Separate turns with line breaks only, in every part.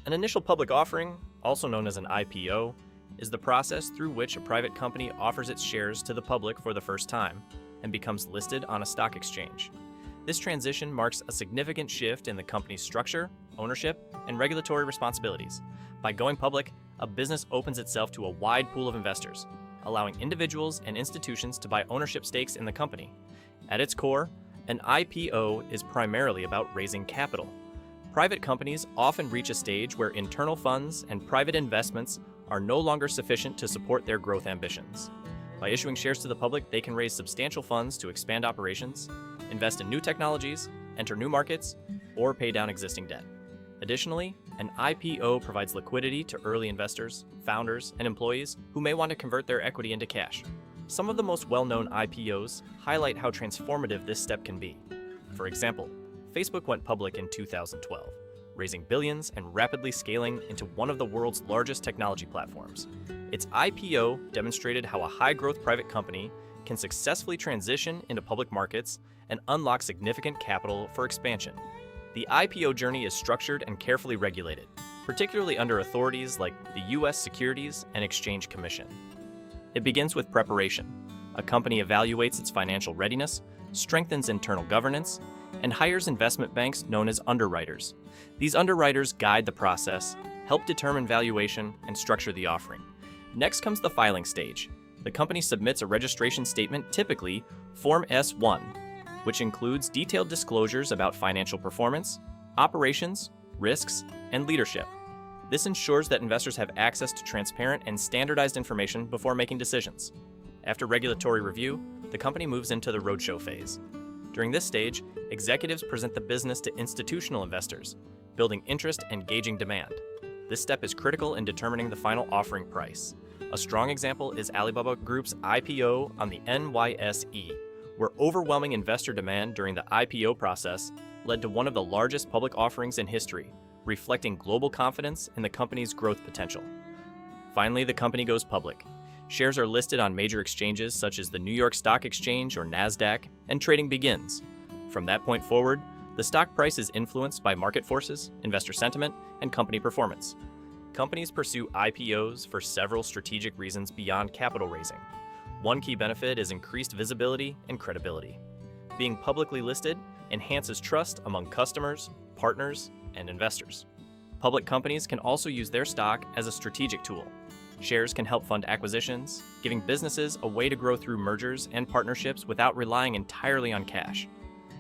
An initial public offering, also known as an IPO, is the process through which a private company offers its shares to the public for the first time and becomes listed on a stock exchange. This transition marks a significant shift in the company's structure, ownership, and regulatory responsibilities. By going public, a business opens itself to a wide pool of investors, allowing individuals and institutions to buy ownership stakes in the company. At its core, an IPO is primarily about raising capital. Private companies often reach a stage where internal funds and private investments are no longer sufficient to support their growth ambitions. By issuing shares to the public, they can raise substantial funds to expand operations, invest in new technologies, enter new markets, or pay down existing debt. Additionally, an IPO provides liquidity to early investors, founders, and employees who may want to convert their equity into cash. Some of the most well-known IPOs highlight how transformative this step can be. For example, Facebook went public in 2012, raising billions and rapidly scaling into one of the world's largest technology platforms. Its IPO demonstrated how a high-growth private company can successfully transition into public markets and unlock significant capital for expansion. The IPO journey is structured and carefully regulated, particularly under authorities like the U.S. Securities and Exchange Commission. It begins with preparation. A company evaluates its financial readiness, strengthens internal governance, and hires investment banks known as underwriters. These underwriters guide the process, help determine valuation, and structure the offering. Next comes the filing stage. The company submits a registration statement, typically Form S-1, which includes detailed disclosures about financial performance, operations, risks, and leadership. This ensures that investors have access to transparent and standardized information before making decisions. After regulatory review, the company moves into the roadshow phase. During this stage, executives present the business to institutional investors, building interest and gauging demand. This step is critical in determining the final offering price. A strong example is Alibaba Group's IPO on the NYSE, where overwhelming investor demand during the IPO process led to one of the largest public offerings in history, reflecting global confidence in the company's growth potential. Finally, the company goes public. Shares are listed on major exchanges such as the New York Stock Exchange or NASDAQ, and trading begins. From that point forward, the stock price is influenced by market forces, investor sentiment, and company performance. Companies pursue IPOs for several strategic reasons beyond capital raising. One key benefit is increased visibility and credibility. Being publicly listed enhances trust among customers, partners, and investors. Public companies can also use their stock as a strategic tool. Shares can help fund acquisitions, giving businesses a way to grow through mergers and partnerships without relying entirely on cash.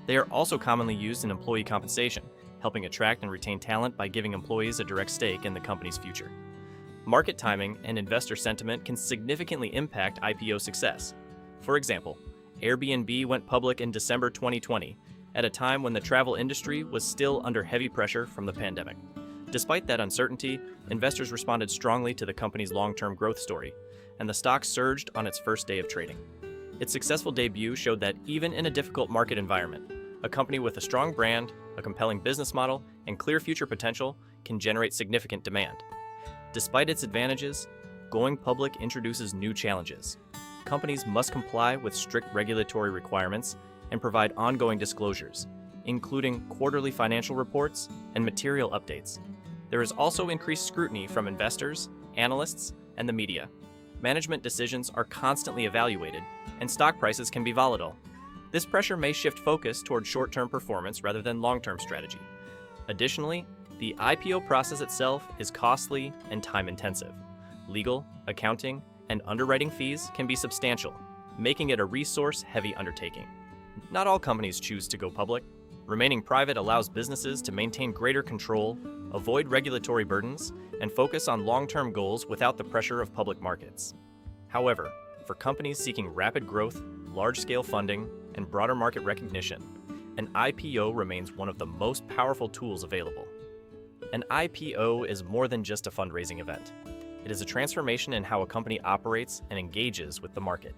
They are also commonly used in employee compensation, helping attract and retain talent by giving employees a direct stake in the company's future. Market timing and investor sentiment can significantly impact IPO success. For example, Airbnb went public in December 2020, at a time when the travel industry was still under heavy pressure from the pandemic. Despite that uncertainty, investors responded strongly to the company's long-term growth story, and the stock surged on its first day of trading. Its successful debut showed that even in a difficult market environment, a company with a strong brand, a compelling business model, and clear future potential can generate significant demand. Despite its advantages, going public introduces new challenges. Companies must comply with strict regulatory requirements and provide ongoing disclosures, including quarterly financial reports and material updates. There is also increased scrutiny from investors, analysts, and the media. Management decisions are constantly evaluated, and stock prices can be volatile. This pressure may shift focus toward short-term performance rather than long-term strategy. Additionally, the IPO process itself is costly and time-intensive. Legal, accounting, and underwriting fees can be substantial, making it a resource-heavy undertaking. Not all companies choose to go public. Remaining private allows businesses to maintain greater control, avoid regulatory burdens, and focus on long-term goals without the pressure of public markets. However, for companies seeking rapid growth, large-scale funding, and broader market recognition, an IPO remains one of the most powerful tools available. An IPO is more than just a fundraising event. It is a transformation in how a company operates and engages with the market.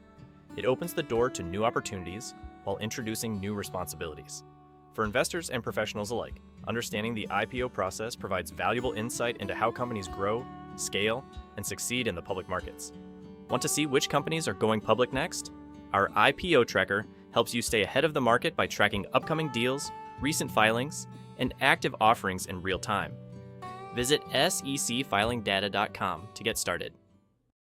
It opens the door to new opportunities while introducing new responsibilities. For investors and professionals alike, understanding the IPO process provides valuable insight into how companies grow, scale, and succeed in the public markets. Want to see which companies are going public next? Our IPO tracker helps you stay ahead of the market by tracking upcoming deals, recent filings, and active offerings in real time. Visit secfilingdata.com to get started.